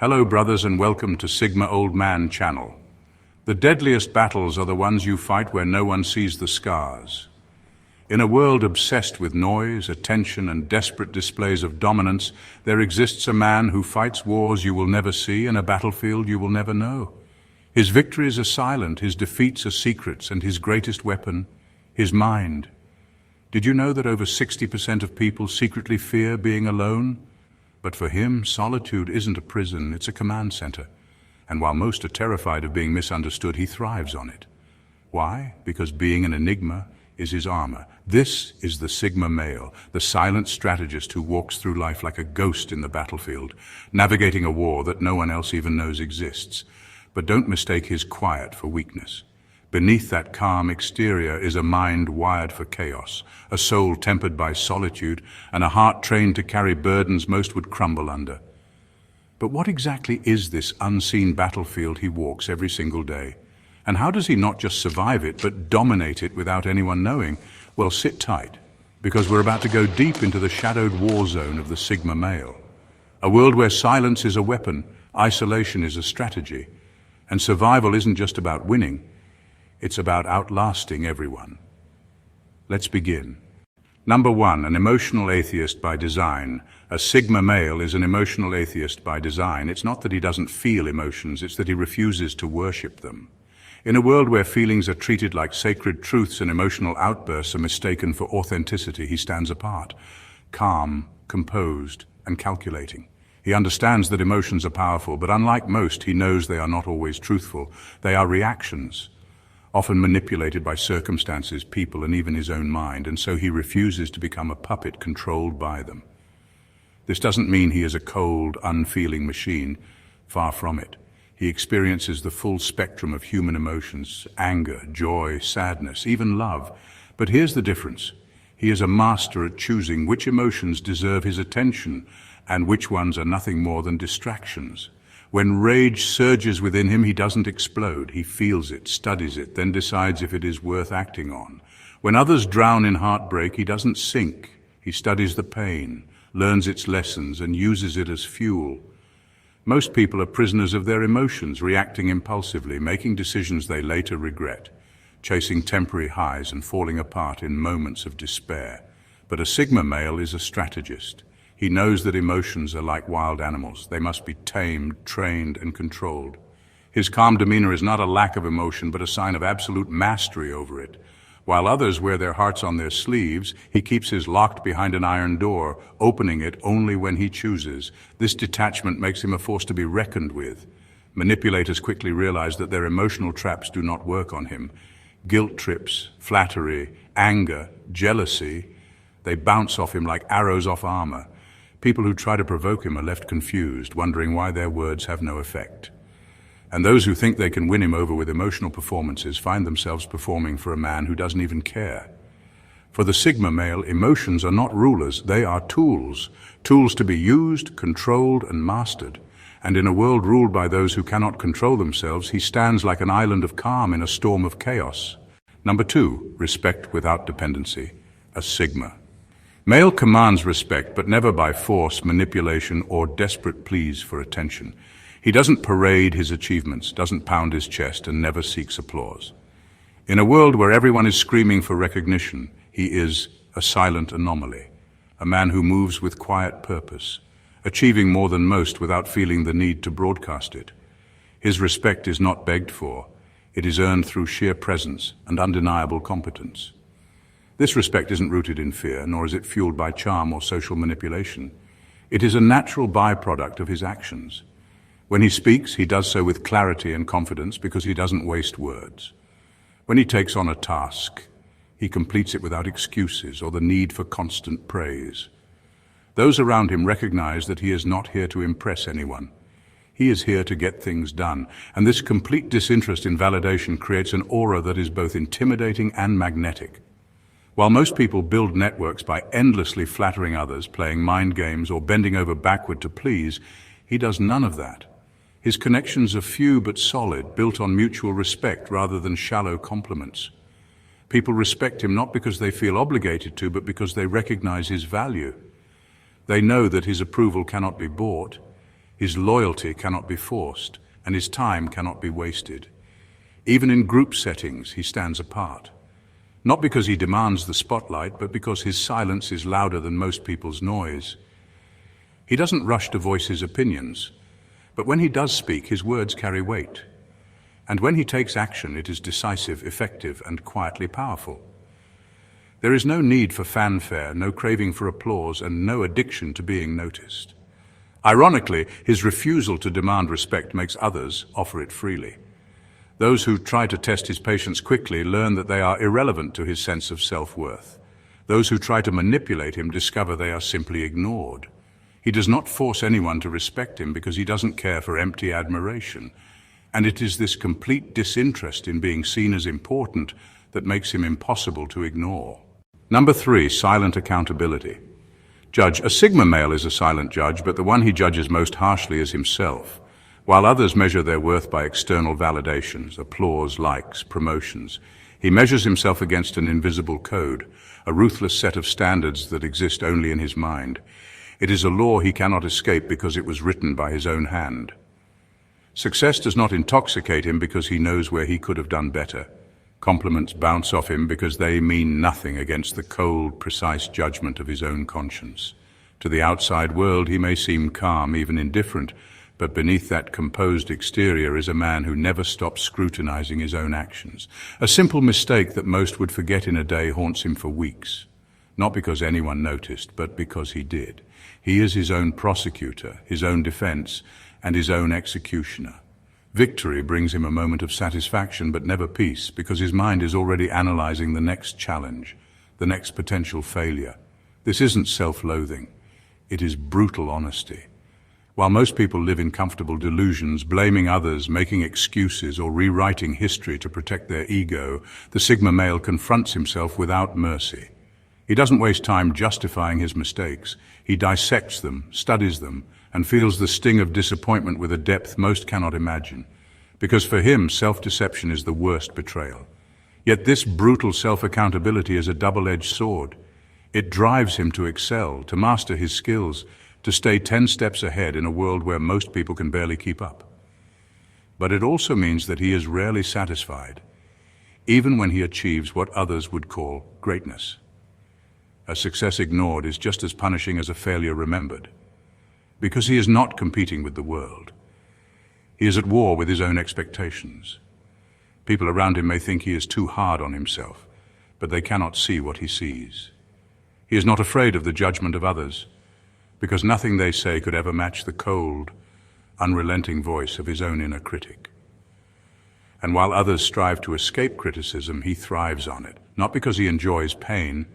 Hello brothers and welcome to Sigma Old Man channel. The deadliest battles are the ones you fight where no one sees the scars. In a world obsessed with noise, attention and desperate displays of dominance, there exists a man who fights wars you will never see and a battlefield you will never know. His victories are silent, his defeats are secrets, and his greatest weapon, his mind. Did you know that over 60% of people secretly fear being alone? But for him, solitude isn't a prison, it's a command center. And while most are terrified of being misunderstood, he thrives on it. Why? Because being an enigma is his armor. This is the Sigma male, the silent strategist who walks through life like a ghost in the battlefield, navigating a war that no one else even knows exists. But don't mistake his quiet for weakness. Beneath that calm exterior is a mind wired for chaos, a soul tempered by solitude, and a heart trained to carry burdens most would crumble under. But what exactly is this unseen battlefield he walks every single day? And how does he not just survive it, but dominate it without anyone knowing? Well, sit tight, because we're about to go deep into the shadowed war zone of the Sigma male. A world where silence is a weapon, isolation is a strategy, and survival isn't just about winning. It's about outlasting everyone. Let's begin. Number 1, an emotional atheist by design. A Sigma male is an emotional atheist by design. It's not that he doesn't feel emotions, it's that he refuses to worship them. In a world where feelings are treated like sacred truths and emotional outbursts are mistaken for authenticity, he stands apart, calm, composed, and calculating. He understands that emotions are powerful, but unlike most, he knows they are not always truthful. They are reactions, often manipulated by circumstances, people, and even his own mind, and so he refuses to become a puppet controlled by them. This doesn't mean he is a cold, unfeeling machine. Far from it. He experiences the full spectrum of human emotions, anger, joy, sadness, even love. But here's the difference. He is a master at choosing which emotions deserve his attention and which ones are nothing more than distractions. When rage surges within him, he doesn't explode. He feels it, studies it, then decides if it is worth acting on. When others drown in heartbreak, he doesn't sink. He studies the pain, learns its lessons, and uses it as fuel. Most people are prisoners of their emotions, reacting impulsively, making decisions they later regret, chasing temporary highs and falling apart in moments of despair. But a Sigma male is a strategist. He knows that emotions are like wild animals. They must be tamed, trained, and controlled. His calm demeanor is not a lack of emotion, but a sign of absolute mastery over it. While others wear their hearts on their sleeves, he keeps his locked behind an iron door, opening it only when he chooses. This detachment makes him a force to be reckoned with. Manipulators quickly realize that their emotional traps do not work on him. Guilt trips, flattery, anger, jealousy, they bounce off him like arrows off armor. People who try to provoke him are left confused, wondering why their words have no effect. And those who think they can win him over with emotional performances find themselves performing for a man who doesn't even care. For the Sigma male, emotions are not rulers, they are tools. Tools to be used, controlled, and mastered. And in a world ruled by those who cannot control themselves, he stands like an island of calm in a storm of chaos. Number 2, respect without dependency. A Sigma. Male commands respect, but never by force, manipulation, or desperate pleas for attention. He doesn't parade his achievements, doesn't pound his chest, and never seeks applause. In a world where everyone is screaming for recognition, he is a silent anomaly, a man who moves with quiet purpose, achieving more than most without feeling the need to broadcast it. His respect is not begged for, it is earned through sheer presence and undeniable competence. This respect isn't rooted in fear, nor is it fueled by charm or social manipulation. It is a natural byproduct of his actions. When he speaks, he does so with clarity and confidence because he doesn't waste words. When he takes on a task, he completes it without excuses or the need for constant praise. Those around him recognize that he is not here to impress anyone. He is here to get things done, and this complete disinterest in validation creates an aura that is both intimidating and magnetic. While most people build networks by endlessly flattering others, playing mind games, or bending over backward to please, he does none of that. His connections are few but solid, built on mutual respect rather than shallow compliments. People respect him not because they feel obligated to, but because they recognize his value. They know that his approval cannot be bought. His loyalty cannot be forced, and his time cannot be wasted. Even in group settings, he stands apart. Not because he demands the spotlight, but because his silence is louder than most people's noise. He doesn't rush to voice his opinions, but when he does speak, his words carry weight. And when he takes action, it is decisive, effective, and quietly powerful. There is no need for fanfare, no craving for applause, and no addiction to being noticed. Ironically, his refusal to demand respect makes others offer it freely. Those who try to test his patience quickly learn that they are irrelevant to his sense of self-worth. Those who try to manipulate him discover they are simply ignored. He does not force anyone to respect him because he doesn't care for empty admiration. And it is this complete disinterest in being seen as important that makes him impossible to ignore. Number 3, silent accountability. Judge. A Sigma male is a silent judge, but the one he judges most harshly is himself. While others measure their worth by external validations, applause, likes, promotions, he measures himself against an invisible code, a ruthless set of standards that exist only in his mind. It is a law he cannot escape because it was written by his own hand. Success does not intoxicate him because he knows where he could have done better. Compliments bounce off him because they mean nothing against the cold, precise judgment of his own conscience. To the outside world, he may seem calm, even indifferent, but beneath that composed exterior is a man who never stops scrutinizing his own actions. A simple mistake that most would forget in a day haunts him for weeks. Not because anyone noticed, but because he did. He is his own prosecutor, his own defense, and his own executioner. Victory brings him a moment of satisfaction, but never peace, because his mind is already analyzing the next challenge, the next potential failure. This isn't self-loathing. It is brutal honesty. While most people live in comfortable delusions, blaming others, making excuses, or rewriting history to protect their ego, the Sigma male confronts himself without mercy. He doesn't waste time justifying his mistakes. He dissects them, studies them, and feels the sting of disappointment with a depth most cannot imagine. Because for him, self-deception is the worst betrayal. Yet this brutal self-accountability is a double-edged sword. It drives him to excel, to master his skills, to stay 10 steps ahead in a world where most people can barely keep up. But it also means that he is rarely satisfied, even when he achieves what others would call greatness. A success ignored is just as punishing as a failure remembered. Because he is not competing with the world. He is at war with his own expectations. People around him may think he is too hard on himself, but they cannot see what he sees. He is not afraid of the judgment of others, because nothing they say could ever match the cold, unrelenting voice of his own inner critic. And while others strive to escape criticism, he thrives on it, not because he enjoys pain,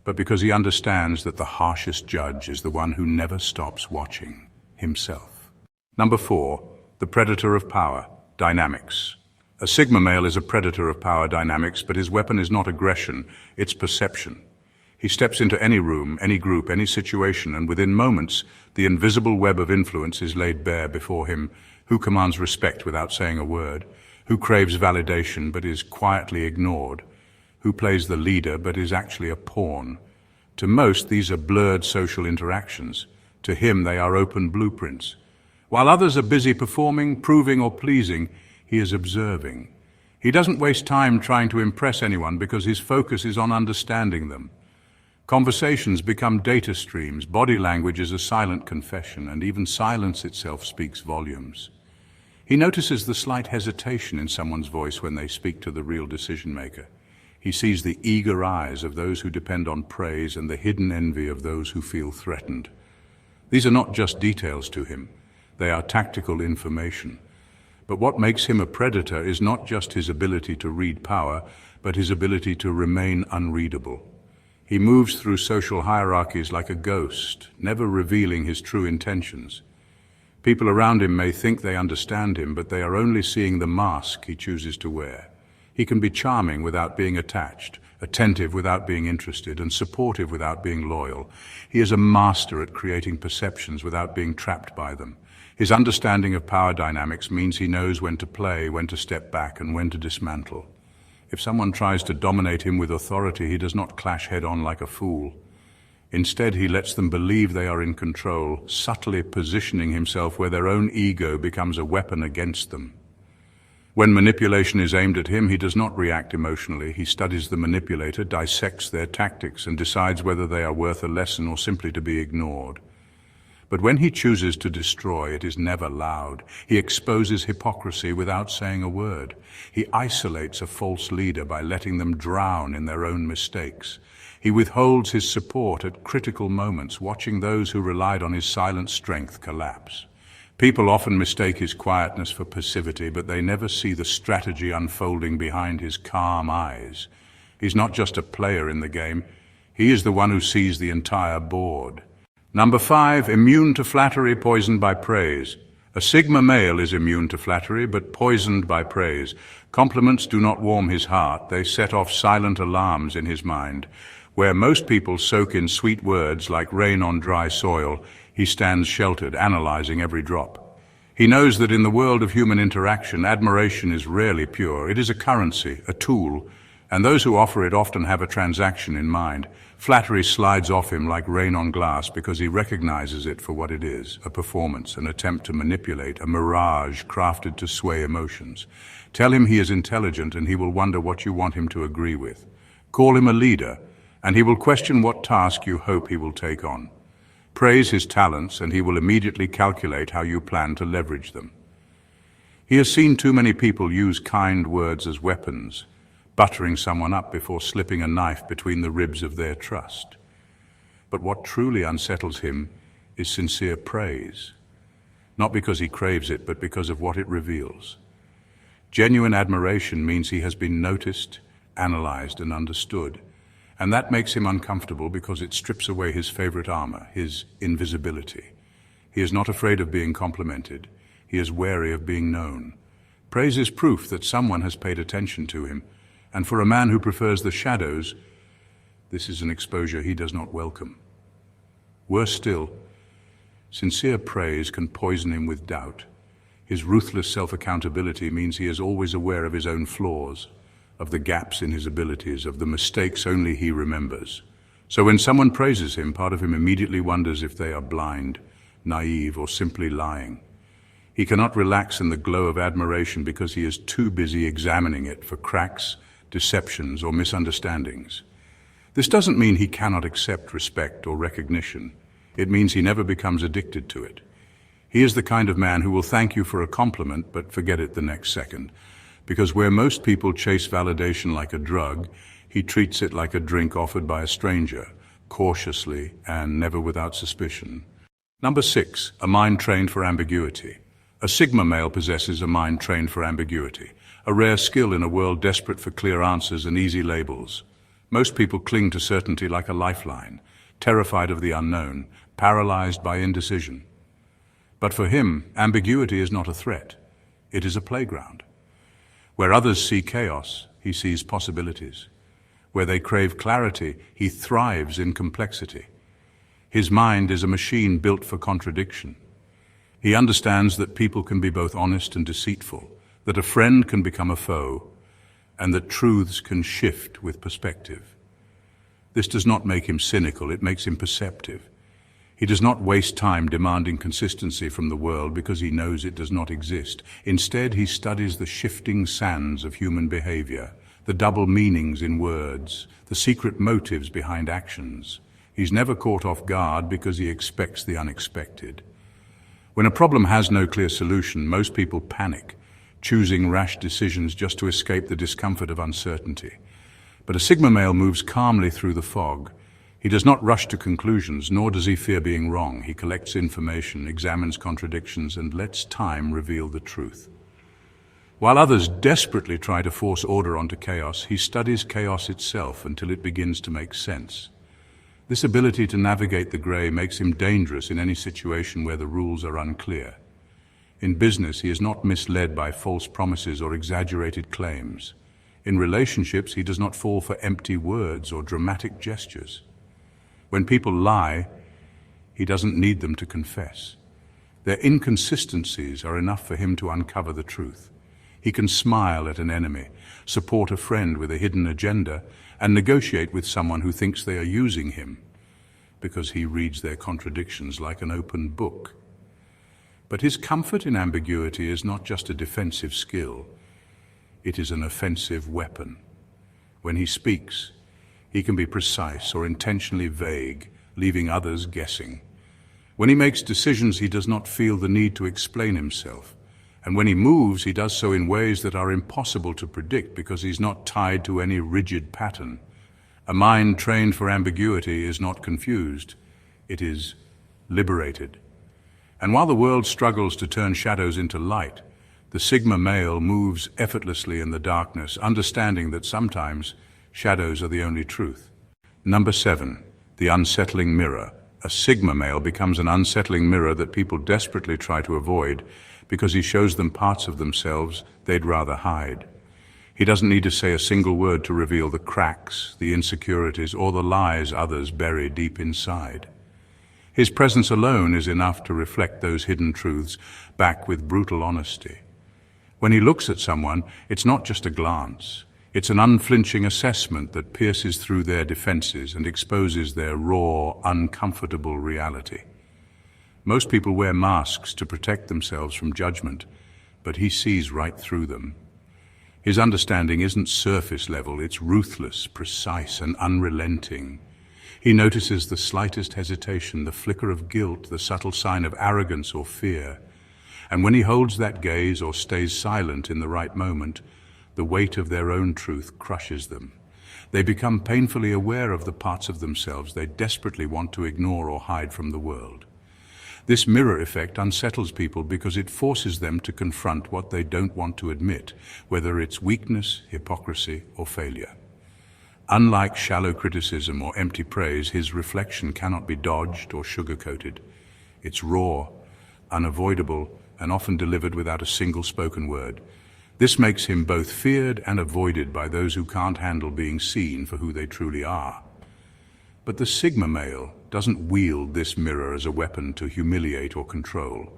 but because he understands that the harshest judge is the one who never stops watching, himself. Number 4, the predator of power, dynamics. A Sigma male is a predator of power dynamics, but his weapon is not aggression, it's perception. He steps into any room, any group, any situation, and within moments, the invisible web of influence is laid bare before him. Who commands respect without saying a word? Who craves validation but is quietly ignored? Who plays the leader but is actually a pawn? To most, these are blurred social interactions. To him, they are open blueprints. While others are busy performing, proving, or pleasing, he is observing. He doesn't waste time trying to impress anyone because his focus is on understanding them. Conversations become data streams, body language is a silent confession, and even silence itself speaks volumes. He notices the slight hesitation in someone's voice when they speak to the real decision-maker. He sees the eager eyes of those who depend on praise and the hidden envy of those who feel threatened. These are not just details to him, they are tactical information. But what makes him a predator is not just his ability to read power, but his ability to remain unreadable. He moves through social hierarchies like a ghost, never revealing his true intentions. People around him may think they understand him, but they are only seeing the mask he chooses to wear. He can be charming without being attached, attentive without being interested, and supportive without being loyal. He is a master at creating perceptions without being trapped by them. His understanding of power dynamics means he knows when to play, when to step back, and when to dismantle. If someone tries to dominate him with authority, he does not clash head-on like a fool. Instead, he lets them believe they are in control, subtly positioning himself where their own ego becomes a weapon against them. When manipulation is aimed at him, he does not react emotionally. He studies the manipulator, dissects their tactics, and decides whether they are worth a lesson or simply to be ignored. But when he chooses to destroy, it is never loud. He exposes hypocrisy without saying a word. He isolates a false leader by letting them drown in their own mistakes. He withholds his support at critical moments, watching those who relied on his silent strength collapse. People often mistake his quietness for passivity, but they never see the strategy unfolding behind his calm eyes. He's not just a player in the game, he is the one who sees the entire board. Number 5, immune to flattery, poisoned by praise. A Sigma male is immune to flattery, but poisoned by praise. Compliments do not warm his heart, they set off silent alarms in his mind. Where most people soak in sweet words like rain on dry soil, he stands sheltered, analyzing every drop. He knows that in the world of human interaction, admiration is rarely pure. It is a currency, a tool, and those who offer it often have a transaction in mind. Flattery slides off him like rain on glass because he recognizes it for what it is, a performance, an attempt to manipulate, a mirage crafted to sway emotions. Tell him he is intelligent and he will wonder what you want him to agree with. Call him a leader, and he will question what task you hope he will take on. Praise his talents, and he will immediately calculate how you plan to leverage them. He has seen too many people use kind words as weapons, buttering someone up before slipping a knife between the ribs of their trust. But what truly unsettles him is sincere praise, not because he craves it, but because of what it reveals. Genuine admiration means he has been noticed, analyzed, and understood. And that makes him uncomfortable because it strips away his favorite armor, his invisibility. He is not afraid of being complimented. He is wary of being known. Praise is proof that someone has paid attention to him, and for a man who prefers the shadows, this is an exposure he does not welcome. Worse still, sincere praise can poison him with doubt. His ruthless self-accountability means he is always aware of his own flaws, of the gaps in his abilities, of the mistakes only he remembers. So when someone praises him, part of him immediately wonders if they are blind, naive, or simply lying. He cannot relax in the glow of admiration because he is too busy examining it for cracks, deceptions, or misunderstandings. This doesn't mean he cannot accept respect or recognition. It means he never becomes addicted to it. He is the kind of man who will thank you for a compliment but forget it the next second. Because where most people chase validation like a drug, he treats it like a drink offered by a stranger, cautiously and never without suspicion. Number 6, a mind trained for ambiguity. A Sigma male possesses a mind trained for ambiguity, a rare skill in a world desperate for clear answers and easy labels. Most people cling to certainty like a lifeline, terrified of the unknown, paralyzed by indecision. But for him, ambiguity is not a threat. It is a playground. Where others see chaos, he sees possibilities. Where they crave clarity, he thrives in complexity. His mind is a machine built for contradiction. He understands that people can be both honest and deceitful, that a friend can become a foe, and that truths can shift with perspective. This does not make him cynical, it makes him perceptive. He does not waste time demanding consistency from the world because he knows it does not exist. Instead, he studies the shifting sands of human behavior, the double meanings in words, the secret motives behind actions. He's never caught off guard because he expects the unexpected. When a problem has no clear solution, most people panic, choosing rash decisions just to escape the discomfort of uncertainty. But a Sigma male moves calmly through the fog. He does not rush to conclusions, nor does he fear being wrong. He collects information, examines contradictions, and lets time reveal the truth. While others desperately try to force order onto chaos, he studies chaos itself until it begins to make sense. This ability to navigate the gray makes him dangerous in any situation where the rules are unclear. In business, he is not misled by false promises or exaggerated claims. In relationships, he does not fall for empty words or dramatic gestures. When people lie, he doesn't need them to confess. Their inconsistencies are enough for him to uncover the truth. He can smile at an enemy, support a friend with a hidden agenda, and negotiate with someone who thinks they are using him. because he reads their contradictions like an open book. But his comfort in ambiguity is not just a defensive skill, it is an offensive weapon. When he speaks, he can be precise or intentionally vague, leaving others guessing. When he makes decisions, he does not feel the need to explain himself. And when he moves, he does so in ways that are impossible to predict because he's not tied to any rigid pattern. A mind trained for ambiguity is not confused, it is liberated. And while the world struggles to turn shadows into light, the Sigma male moves effortlessly in the darkness, understanding that sometimes shadows are the only truth. Number 7, the unsettling mirror. A Sigma male becomes an unsettling mirror that people desperately try to avoid because he shows them parts of themselves they'd rather hide. He doesn't need to say a single word to reveal the cracks, the insecurities, or the lies others bury deep inside. His presence alone is enough to reflect those hidden truths back with brutal honesty. When he looks at someone, it's not just a glance. It's an unflinching assessment that pierces through their defenses and exposes their raw, uncomfortable reality. Most people wear masks to protect themselves from judgment, but he sees right through them. His understanding isn't surface level, it's ruthless, precise, and unrelenting. He notices the slightest hesitation, the flicker of guilt, the subtle sign of arrogance or fear. And when he holds that gaze or stays silent in the right moment, the weight of their own truth crushes them. They become painfully aware of the parts of themselves they desperately want to ignore or hide from the world. This mirror effect unsettles people because it forces them to confront what they don't want to admit, whether it's weakness, hypocrisy, or failure. Unlike shallow criticism or empty praise, his reflection cannot be dodged or sugar-coated. It's raw, unavoidable, and often delivered without a single spoken word. This makes him both feared and avoided by those who can't handle being seen for who they truly are. But the Sigma male doesn't wield this mirror as a weapon to humiliate or control.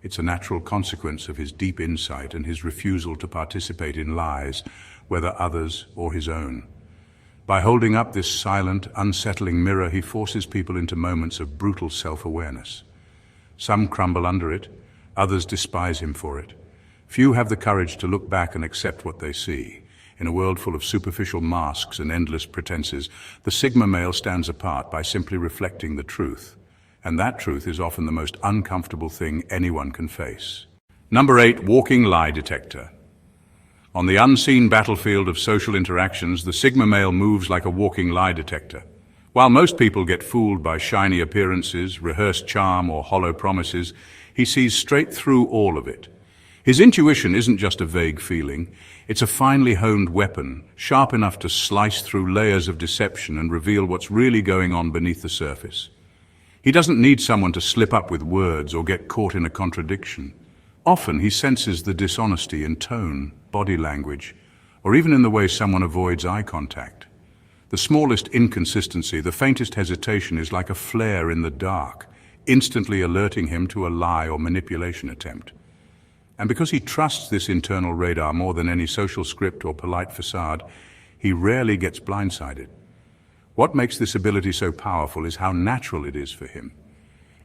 It's a natural consequence of his deep insight and his refusal to participate in lies, whether others or his own. By holding up this silent, unsettling mirror, he forces people into moments of brutal self-awareness. Some crumble under it, others despise him for it. Few have the courage to look back and accept what they see. In a world full of superficial masks and endless pretenses, the Sigma male stands apart by simply reflecting the truth. And that truth is often the most uncomfortable thing anyone can face. Number 8, walking lie detector. On the unseen battlefield of social interactions, the Sigma male moves like a walking lie detector. While most people get fooled by shiny appearances, rehearsed charm, or hollow promises, he sees straight through all of it. His intuition isn't just a vague feeling, it's a finely honed weapon, sharp enough to slice through layers of deception and reveal what's really going on beneath the surface. He doesn't need someone to slip up with words or get caught in a contradiction. Often he senses the dishonesty in tone, body language, or even in the way someone avoids eye contact. The smallest inconsistency, the faintest hesitation is like a flare in the dark, instantly alerting him to a lie or manipulation attempt. And because he trusts this internal radar more than any social script or polite facade, he rarely gets blindsided. What makes this ability so powerful is how natural it is for him.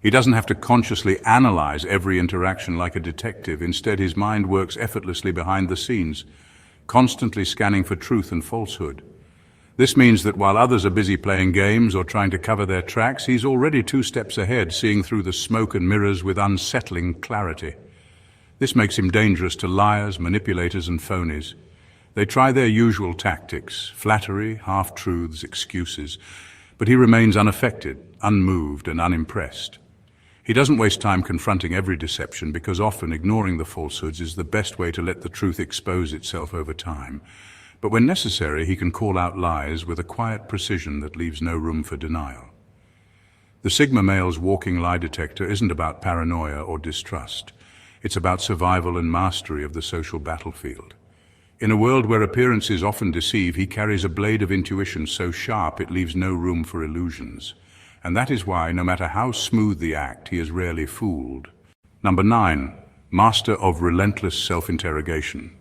He doesn't have to consciously analyze every interaction like a detective. Instead, his mind works effortlessly behind the scenes, constantly scanning for truth and falsehood. This means that while others are busy playing games or trying to cover their tracks, he's already 2 steps ahead, seeing through the smoke and mirrors with unsettling clarity. This makes him dangerous to liars, manipulators, and phonies. They try their usual tactics, flattery, half-truths, excuses, but he remains unaffected, unmoved, and unimpressed. He doesn't waste time confronting every deception because often ignoring the falsehoods is the best way to let the truth expose itself over time. But when necessary, he can call out lies with a quiet precision that leaves no room for denial. The Sigma male's walking lie detector isn't about paranoia or distrust. It's about survival and mastery of the social battlefield. In a world where appearances often deceive, he carries a blade of intuition so sharp it leaves no room for illusions. And that is why, no matter how smooth the act, he is rarely fooled. Number 9, master of relentless self-interrogation.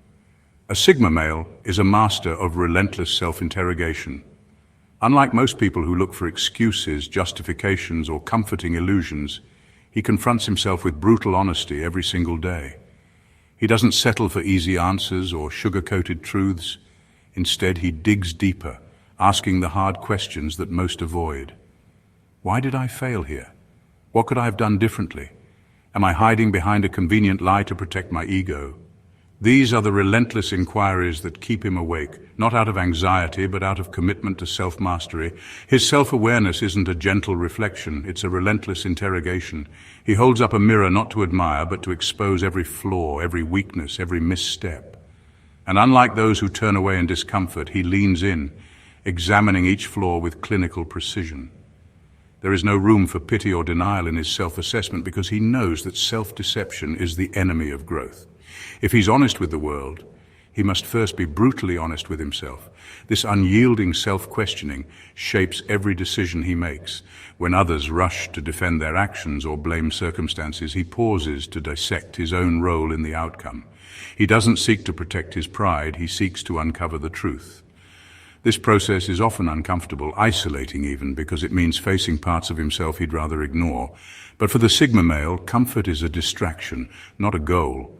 A Sigma male is a master of relentless self-interrogation. Unlike most people who look for excuses, justifications, or comforting illusions, he confronts himself with brutal honesty every single day. He doesn't settle for easy answers or sugar-coated truths. Instead, he digs deeper, asking the hard questions that most avoid. Why did I fail here? What could I have done differently? Am I hiding behind a convenient lie to protect my ego? These are the relentless inquiries that keep him awake, not out of anxiety, but out of commitment to self-mastery. His self-awareness isn't a gentle reflection, it's a relentless interrogation. He holds up a mirror not to admire, but to expose every flaw, every weakness, every misstep. And unlike those who turn away in discomfort, he leans in, examining each flaw with clinical precision. There is no room for pity or denial in his self-assessment because he knows that self-deception is the enemy of growth. If he's honest with the world, he must first be brutally honest with himself. This unyielding self-questioning shapes every decision he makes. When others rush to defend their actions or blame circumstances, he pauses to dissect his own role in the outcome. He doesn't seek to protect his pride, he seeks to uncover the truth. This process is often uncomfortable, isolating even, because it means facing parts of himself he'd rather ignore. But for the Sigma male, comfort is a distraction, not a goal.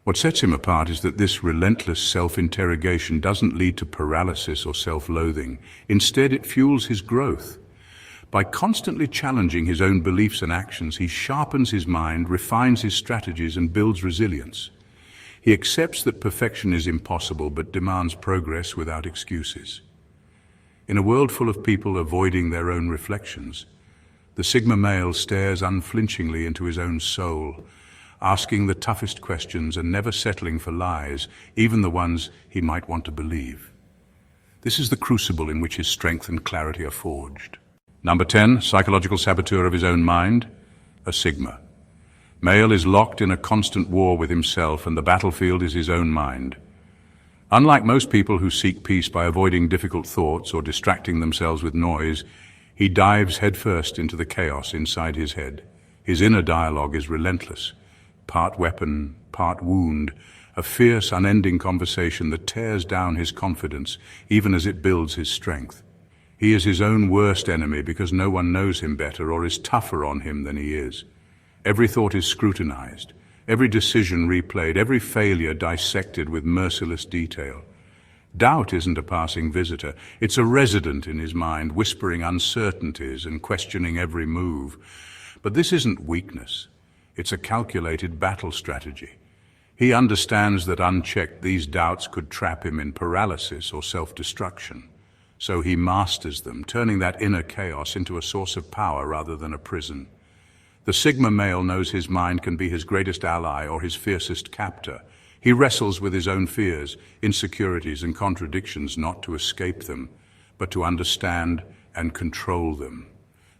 What sets him apart is that this relentless self-interrogation doesn't lead to paralysis or self-loathing. Instead, it fuels his growth. By constantly challenging his own beliefs and actions, he sharpens his mind, refines his strategies, and builds resilience. He accepts that perfection is impossible, but demands progress without excuses. In a world full of people avoiding their own reflections, the Sigma male stares unflinchingly into his own soul, asking the toughest questions and never settling for lies, even the ones he might want to believe. This is the crucible in which his strength and clarity are forged. Number 10, psychological saboteur of his own mind, a Sigma. Male is locked in a constant war with himself, and the battlefield is his own mind. Unlike most people who seek peace by avoiding difficult thoughts or distracting themselves with noise, he dives headfirst into the chaos inside his head. His inner dialogue is relentless, part weapon, part wound, a fierce, unending conversation that tears down his confidence, even as it builds his strength. He is his own worst enemy because no one knows him better or is tougher on him than he is. Every thought is scrutinized, every decision replayed, every failure dissected with merciless detail. Doubt isn't a passing visitor, it's a resident in his mind, whispering uncertainties and questioning every move. But this isn't weakness, it's a calculated battle strategy. He understands that unchecked, these doubts could trap him in paralysis or self-destruction. So he masters them, turning that inner chaos into a source of power rather than a prison. The Sigma male knows his mind can be his greatest ally or his fiercest captor. He wrestles with his own fears, insecurities, and contradictions, not to escape them, but to understand and control them.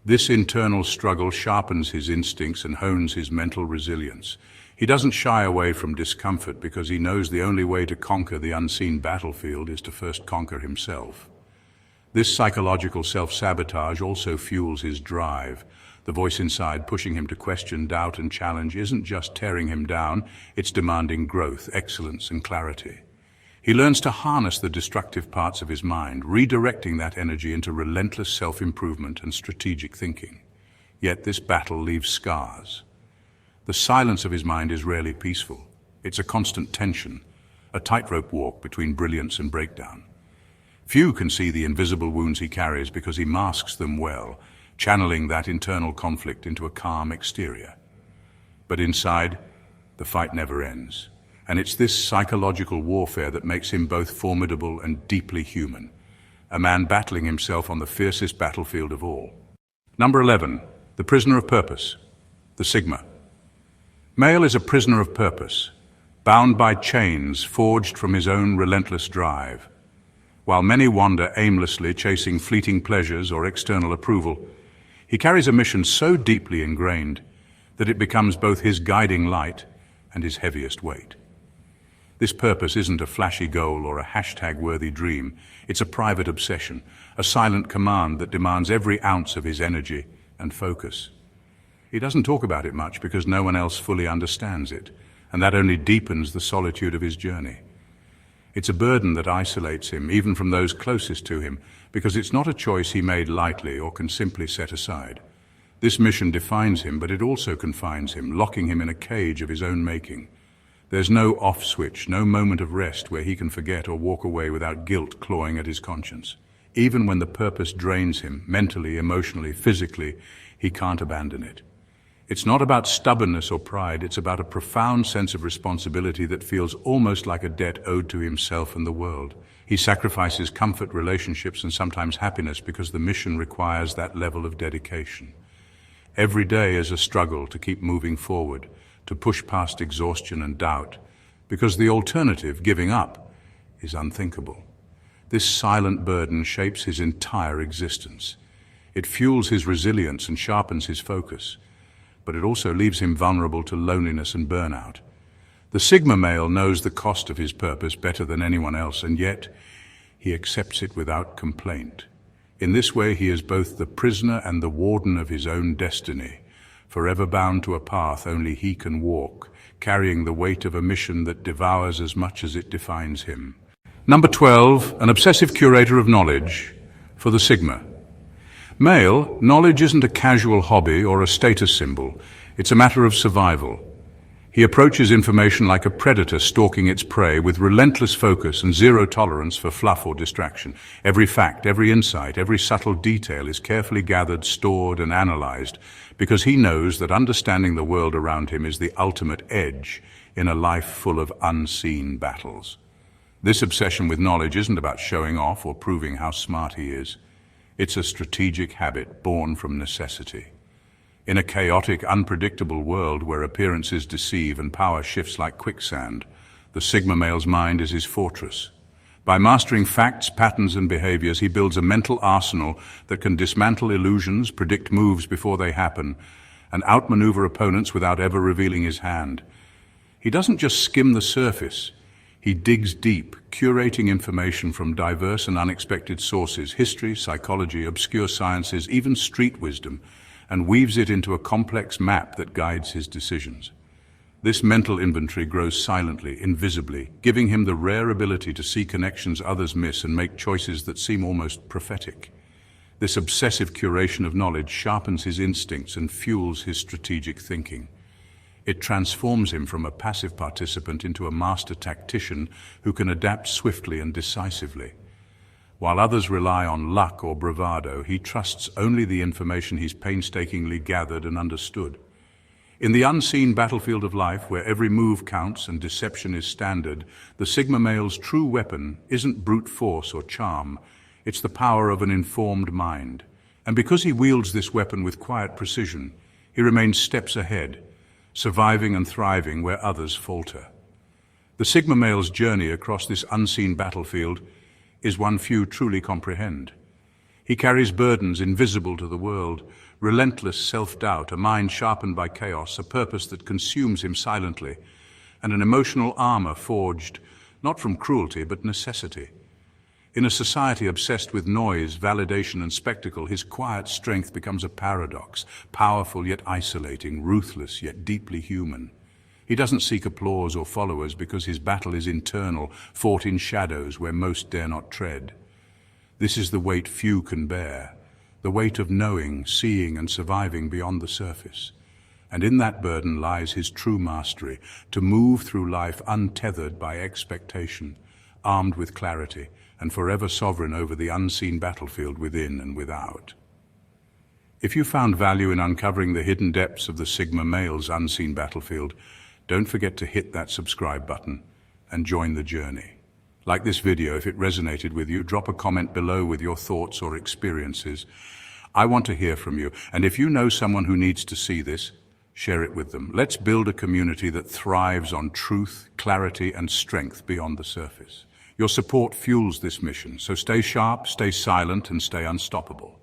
This internal struggle sharpens his instincts and hones his mental resilience. He doesn't shy away from discomfort because he knows the only way to conquer the unseen battlefield is to first conquer himself. This psychological self-sabotage also fuels his drive. The voice inside pushing him to question, doubt, and challenge isn't just tearing him down, it's demanding growth, excellence, and clarity. He learns to harness the destructive parts of his mind, redirecting that energy into relentless self-improvement and strategic thinking. Yet this battle leaves scars. The silence of his mind is rarely peaceful. It's a constant tension, a tightrope walk between brilliance and breakdown. Few can see the invisible wounds he carries because he masks them well, channeling that internal conflict into a calm exterior. But inside, the fight never ends. And it's this psychological warfare that makes him both formidable and deeply human, a man battling himself on the fiercest battlefield of all. Number 11, the prisoner of purpose, the Sigma. Male is a prisoner of purpose, bound by chains forged from his own relentless drive. While many wander aimlessly chasing fleeting pleasures or external approval, he carries a mission so deeply ingrained that it becomes both his guiding light and his heaviest weight. This purpose isn't a flashy goal or a hashtag-worthy dream. It's a private obsession, a silent command that demands every ounce of his energy and focus. He doesn't talk about it much because no one else fully understands it, and that only deepens the solitude of his journey. It's a burden that isolates him, even from those closest to him, because it's not a choice he made lightly or can simply set aside. This mission defines him, but it also confines him, locking him in a cage of his own making. There's no off switch, no moment of rest where he can forget or walk away without guilt clawing at his conscience. Even when the purpose drains him, mentally, emotionally, physically, he can't abandon it. It's not about stubbornness or pride, it's about a profound sense of responsibility that feels almost like a debt owed to himself and the world. He sacrifices comfort, relationships, and sometimes happiness because the mission requires that level of dedication. Every day is a struggle to keep moving forward, to push past exhaustion and doubt, because the alternative, giving up, is unthinkable. This silent burden shapes his entire existence. It fuels his resilience and sharpens his focus, but it also leaves him vulnerable to loneliness and burnout. The Sigma male knows the cost of his purpose better than anyone else, and yet he accepts it without complaint. In this way, he is both the prisoner and the warden of his own destiny, forever bound to a path only he can walk, carrying the weight of a mission that devours as much as it defines him. Number 12, an obsessive curator of knowledge for the Sigma. Male, knowledge isn't a casual hobby or a status symbol. It's a matter of survival. He approaches information like a predator stalking its prey with relentless focus and zero tolerance for fluff or distraction. Every fact, every insight, every subtle detail is carefully gathered, stored, and analyzed because he knows that understanding the world around him is the ultimate edge in a life full of unseen battles. This obsession with knowledge isn't about showing off or proving how smart he is. It's a strategic habit born from necessity. In a chaotic, unpredictable world where appearances deceive and power shifts like quicksand, the Sigma male's mind is his fortress. By mastering facts, patterns, and behaviors, he builds a mental arsenal that can dismantle illusions, predict moves before they happen, and outmaneuver opponents without ever revealing his hand. He doesn't just skim the surface. He digs deep, curating information from diverse and unexpected sources, history, psychology, obscure sciences, even street wisdom, and weaves it into a complex map that guides his decisions. This mental inventory grows silently, invisibly, giving him the rare ability to see connections others miss and make choices that seem almost prophetic. This obsessive curation of knowledge sharpens his instincts and fuels his strategic thinking. It transforms him from a passive participant into a master tactician who can adapt swiftly and decisively. While others rely on luck or bravado, he trusts only the information he's painstakingly gathered and understood. In the unseen battlefield of life, where every move counts and deception is standard, the Sigma male's true weapon isn't brute force or charm. It's the power of an informed mind. And because he wields this weapon with quiet precision, he remains steps ahead, surviving and thriving where others falter. The Sigma male's journey across this unseen battlefield is one few truly comprehend. He carries burdens invisible to the world, relentless self-doubt, a mind sharpened by chaos, a purpose that consumes him silently, and an emotional armor forged not from cruelty but necessity. In a society obsessed with noise, validation, and spectacle, his quiet strength becomes a paradox, powerful yet isolating, ruthless yet deeply human. He doesn't seek applause or followers because his battle is internal, fought in shadows where most dare not tread. This is the weight few can bear, the weight of knowing, seeing, and surviving beyond the surface. And in that burden lies his true mastery, to move through life untethered by expectation, armed with clarity, and forever sovereign over the unseen battlefield within and without. If you found value in uncovering the hidden depths of the Sigma male's unseen battlefield, don't forget to hit that subscribe button and join the journey. Like this video, if it resonated with you, drop a comment below with your thoughts or experiences. I want to hear from you, and if you know someone who needs to see this, share it with them. Let's build a community that thrives on truth, clarity, and strength beyond the surface. Your support fuels this mission, so stay sharp, stay silent, and stay unstoppable.